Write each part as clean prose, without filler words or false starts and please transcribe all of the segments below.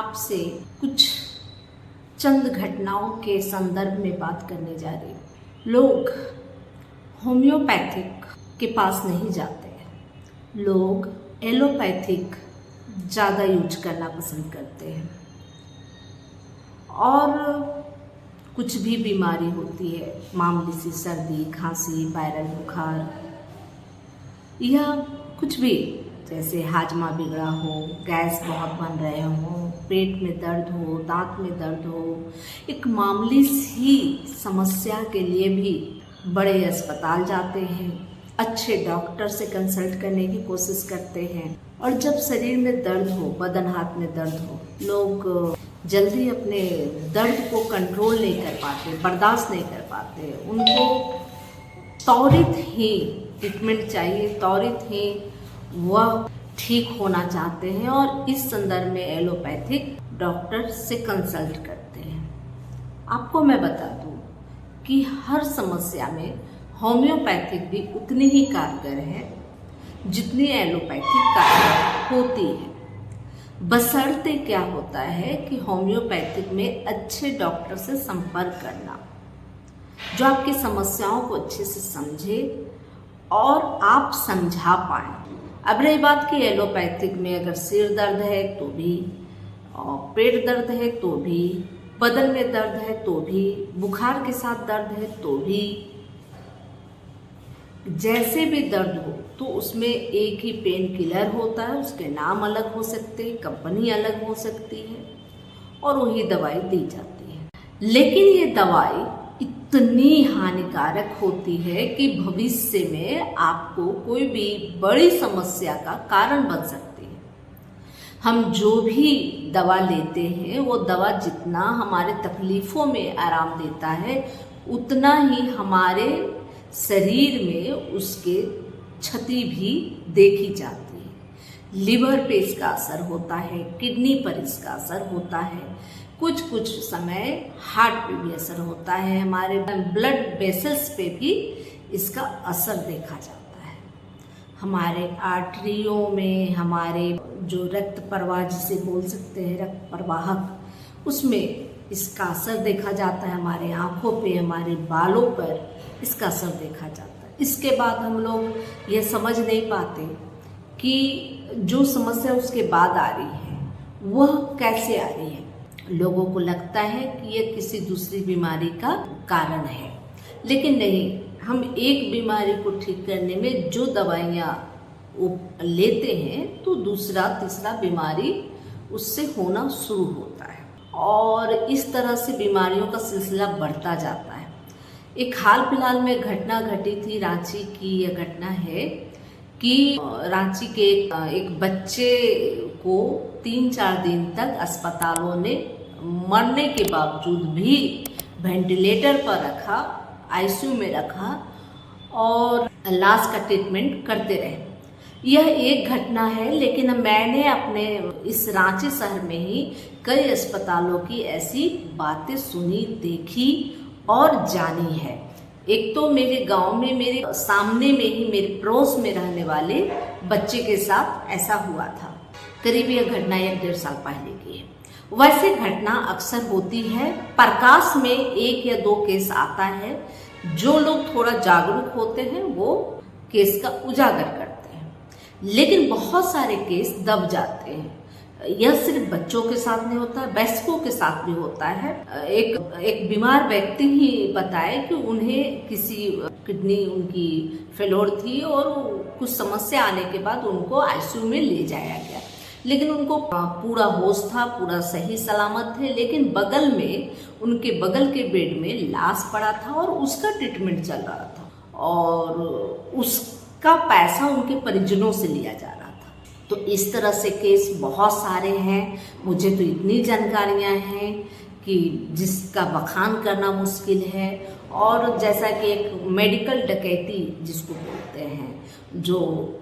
आपसे कुछ चंद घटनाओं के संदर्भ में बात करने जा रही हूँ। लोग होम्योपैथिक के पास नहीं जाते हैं, लोग एलोपैथिक ज़्यादा यूज करना पसंद करते हैं। और कुछ भी बीमारी होती है, मामूली सी सर्दी, खांसी, वायरल बुखार या कुछ भी, जैसे हाजमा बिगड़ा हो, गैस बहुत बन रहे हो, पेट में दर्द हो, दांत में दर्द हो, एक मामूली सी समस्या के लिए भी बड़े अस्पताल जाते हैं, अच्छे डॉक्टर से कंसल्ट करने की कोशिश करते हैं। और जब शरीर में दर्द हो, बदन हाथ में दर्द हो, लोग जल्दी अपने दर्द को कंट्रोल नहीं कर पाते, बर्दाश्त नहीं कर पाते। उनको त्वरित ही ट्रीटमेंट चाहिए, त्वरित ही वह ठीक होना चाहते हैं और इस संदर्भ में एलोपैथिक डॉक्टर से कंसल्ट करते हैं। आपको मैं बता दूं कि हर समस्या में होम्योपैथिक भी उतनी ही कारगर है जितनी एलोपैथिक कारगर होती है। बशर्ते क्या होता है कि होम्योपैथिक में अच्छे डॉक्टर से संपर्क करना, जो आपकी समस्याओं को अच्छे से समझे और आप समझा पाए। अब रही बात कि एलोपैथिक में अगर सिर दर्द है तो भी, और पेट दर्द है तो भी, बदन में दर्द है तो भी, बुखार के साथ दर्द है तो भी, जैसे भी दर्द हो तो उसमें एक ही पेन किलर होता है। उसके नाम अलग हो सकते हैं, कंपनी अलग हो सकती है और वही दवाई दी जाती है। लेकिन ये दवाई इतनी हानिकारक होती है कि भविष्य में आपको कोई भी बड़ी समस्या का कारण बन सकती है। हम जो भी दवा लेते हैं वो दवा जितना हमारे तकलीफ़ों में आराम देता है, उतना ही हमारे शरीर में उसके क्षति भी देखी जाती है। लिवर पे इसका असर होता है, किडनी पर इसका असर होता है, कुछ समय हार्ट पे भी असर होता है, हमारे ब्लड वेसल्स पे भी इसका असर देखा जाता है। हमारे आर्टरियों में, हमारे जो रक्त प्रवाह जिसे बोल सकते हैं, रक्त प्रवाहक, उसमें इसका असर देखा जाता है। हमारे आँखों पे, हमारे बालों पर इसका असर देखा जाता है। इसके बाद हम लोग ये समझ नहीं पाते कि जो समस्या उसके बाद आ रही है वह कैसे आ रही है। लोगों को लगता है कि यह किसी दूसरी बीमारी का कारण है, लेकिन नहीं। हम एक बीमारी को ठीक करने में जो दवाइयाँ लेते हैं तो दूसरा तीसरा बीमारी उससे होना शुरू होता है और इस तरह से बीमारियों का सिलसिला बढ़ता जाता है। एक हाल फिलहाल में घटना घटी थी, रांची की यह घटना है कि रांची के एक बच्चे को 3-4 दिन तक अस्पतालों ने मरने के बावजूद भी वेंटिलेटर पर रखा, आईसीयू में रखा और लाश का ट्रीटमेंट करते रहे। यह एक घटना है, लेकिन मैंने अपने इस रांची शहर में ही कई अस्पतालों की ऐसी बातें सुनी, देखी और जानी है। एक तो मेरे गांव में, मेरे सामने में ही, मेरे पड़ोस में रहने वाले बच्चे के साथ ऐसा हुआ था। करीब यह घटना 1-1.5 साल पहले की है। वैसे घटना अक्सर होती है, प्रकाश में 1 या 2 केस आता है। जो लोग थोड़ा जागरूक होते हैं वो केस का उजागर करते हैं, लेकिन बहुत सारे केस दब जाते हैं। यह सिर्फ बच्चों के साथ नहीं होता, वयस्कों के साथ भी होता है। एक बीमार व्यक्ति ही बताए कि उन्हें किसी किडनी उनकी फेलोर थी और कुछ समस्या आने के बाद उनको आईसीयू में ले जाया गया, लेकिन उनको पूरा होश था, पूरा सही सलामत थे, लेकिन बगल में, उनके बगल के बेड में लाश पड़ा था और उसका ट्रीटमेंट चल रहा था और उसका पैसा उनके परिजनों से लिया जा रहा था। तो इस तरह से केस बहुत सारे हैं। मुझे तो इतनी जानकारियां हैं कि जिसका बखान करना मुश्किल है। और जैसा कि एक मेडिकल डकैती जिसको बोलते हैं, जो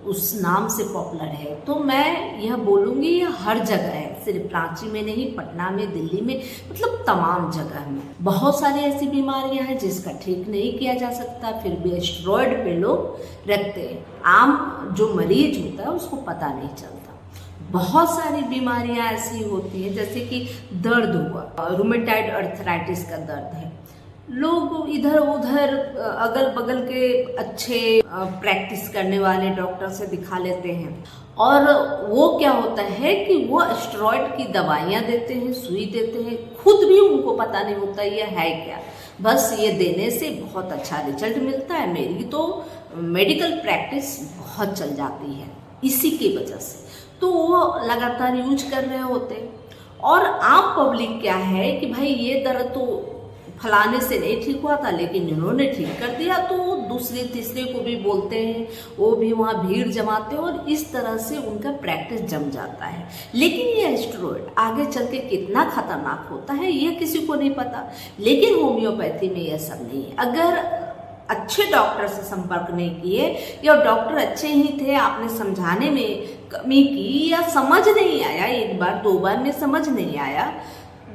उस नाम से पॉपुलर है, तो मैं यह बोलूँगी यह हर जगह है, सिर्फ रांची में नहीं, पटना में, दिल्ली में, मतलब तमाम जगह में। बहुत सारी ऐसी बीमारियां हैं जिसका ठीक नहीं किया जा सकता, फिर भी स्टेरॉयड पे लोग रखते हैं। आम जो मरीज होता है उसको पता नहीं चलता। बहुत सारी बीमारियां ऐसी होती हैं, जैसे कि दर्द हुआ, रूमेटाइड अर्थराइटिस का दर्द है, लोग इधर उधर अगल बगल के अच्छे प्रैक्टिस करने वाले डॉक्टर से दिखा लेते हैं, और वो क्या होता है कि वो स्टेरॉइड की दवाइयाँ देते हैं, सुई देते हैं, खुद भी उनको पता नहीं होता ये है क्या, बस ये देने से बहुत अच्छा रिजल्ट मिलता है। मेरी तो मेडिकल प्रैक्टिस बहुत चल जाती है इसी की वजह से, तो वो लगातार यूज कर रहे होते हैं। और आम पब्लिक क्या है कि भाई ये दर्द तो फलाने से नहीं ठीक हुआ था, लेकिन इन्होंने ठीक कर दिया, तो वो दूसरे तीसरे को भी बोलते हैं, वो भी वहाँ भीड़ जमाते हैं, और इस तरह से उनका प्रैक्टिस जम जाता है। लेकिन ये स्टेरॉइड आगे चल के कितना खतरनाक होता है ये किसी को नहीं पता। लेकिन होम्योपैथी में यह सब नहीं है। अगर अच्छे डॉक्टर से संपर्क नहीं किए, या डॉक्टर अच्छे ही थे, आपने समझाने में कमी की, या समझ नहीं आया, एक बार दो बार में समझ नहीं आया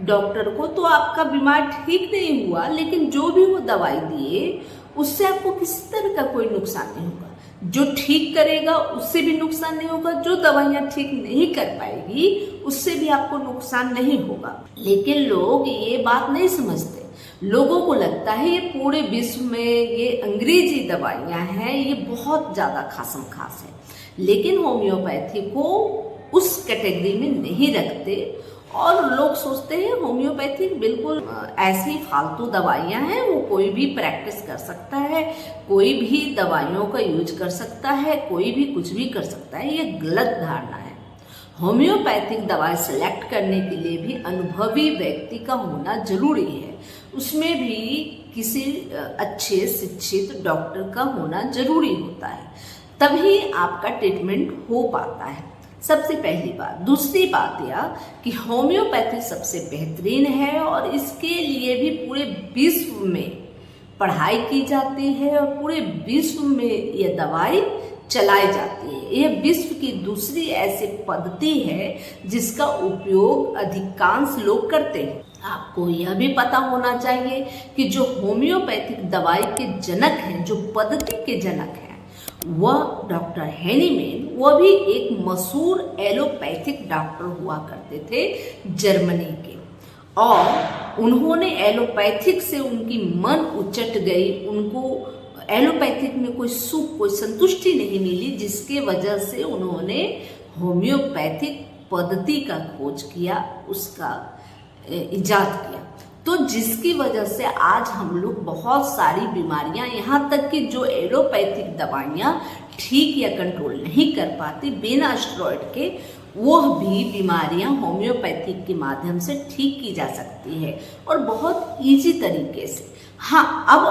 डॉक्टर को, तो आपका बीमार ठीक नहीं हुआ, लेकिन जो भी वो दवाई दिए उससे आपको किसी तरह का कोई नुकसान नहीं होगा। जो ठीक करेगा उससे भी नुकसान नहीं होगा, जो दवाइयाँ ठीक नहीं कर पाएगी उससे भी आपको नुकसान नहीं होगा। लेकिन लोग ये बात नहीं समझते। लोगों को लगता है ये पूरे विश्व में ये अंग्रेजी दवाइयाँ हैं, ये बहुत ज़्यादा खासम खास है, लेकिन होम्योपैथी को उस कैटेगरी में नहीं रखते, और लोग सोचते हैं होम्योपैथी बिल्कुल ऐसी फालतू दवाइयाँ हैं, वो कोई भी प्रैक्टिस कर सकता है, कोई भी दवाइयों का यूज कर सकता है, कोई भी कुछ भी कर सकता है। ये गलत धारणा है। होम्योपैथिक दवाई सेलेक्ट करने के लिए भी अनुभवी व्यक्ति का होना जरूरी है, उसमें भी किसी अच्छे शिक्षित डॉक्टर का होना जरूरी होता है, तभी आपका ट्रीटमेंट हो पाता है। सबसे पहली बात। दूसरी बात यह कि होम्योपैथी सबसे बेहतरीन है, और इसके लिए भी पूरे विश्व में पढ़ाई की जाती है, और पूरे विश्व में यह दवाई चलाई जाती है। यह विश्व की दूसरी ऐसी पद्धति है जिसका उपयोग अधिकांश लोग करते हैं। आपको यह भी पता होना चाहिए कि जो होम्योपैथिक दवाई के जनक हैं, जो पद्धति के जनक हैं, वह डॉक्टर हेनीमैन, वह भी एक मशहूर एलोपैथिक डॉक्टर हुआ करते थे जर्मनी के, और उन्होंने एलोपैथिक से उनकी मन उचट गई, उनको एलोपैथिक में कोई सुख, कोई संतुष्टि नहीं मिली, जिसके वजह से उन्होंने होम्योपैथिक पद्धति का खोज किया, उसका इजाद किया। तो जिसकी वजह से आज हम लोग बहुत सारी बीमारियां, यहाँ तक कि जो एलोपैथिक दवाइयाँ ठीक या कंट्रोल नहीं कर पाती बिना स्टेरॉइड के, वह भी बीमारियां होम्योपैथिक के माध्यम से ठीक की जा सकती है, और बहुत इजी तरीके से। हाँ, अब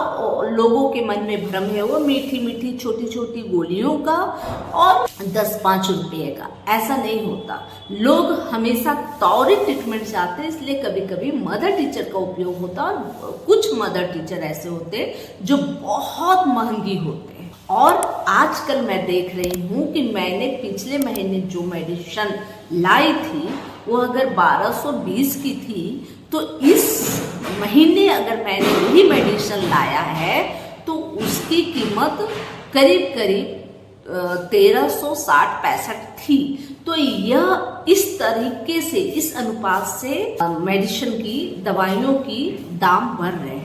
लोगों के मन में भ्रम है वो मीठी मीठी छोटी छोटी गोलियों का और 10-5 रुपये का, ऐसा नहीं होता। लोग हमेशा त्वरित ट्रीटमेंट चाहते हैं, इसलिए कभी कभी मदर टीचर का उपयोग होता है, और कुछ मदर टीचर ऐसे होते हैं जो बहुत महंगी होते हैं। और आजकल मैं देख रही हूँ कि मैंने पिछले महीने जो मेडिसिन लाई थी वो अगर 1220 की थी, तो इस महीने अगर मैंने वही मेडिसिन लाया है तो उसकी कीमत करीब करीब 1360-65 थी। तो यह इस तरीके से, इस अनुपात से मेडिसिन की, दवाइयों की दाम बढ़ रहे हैं।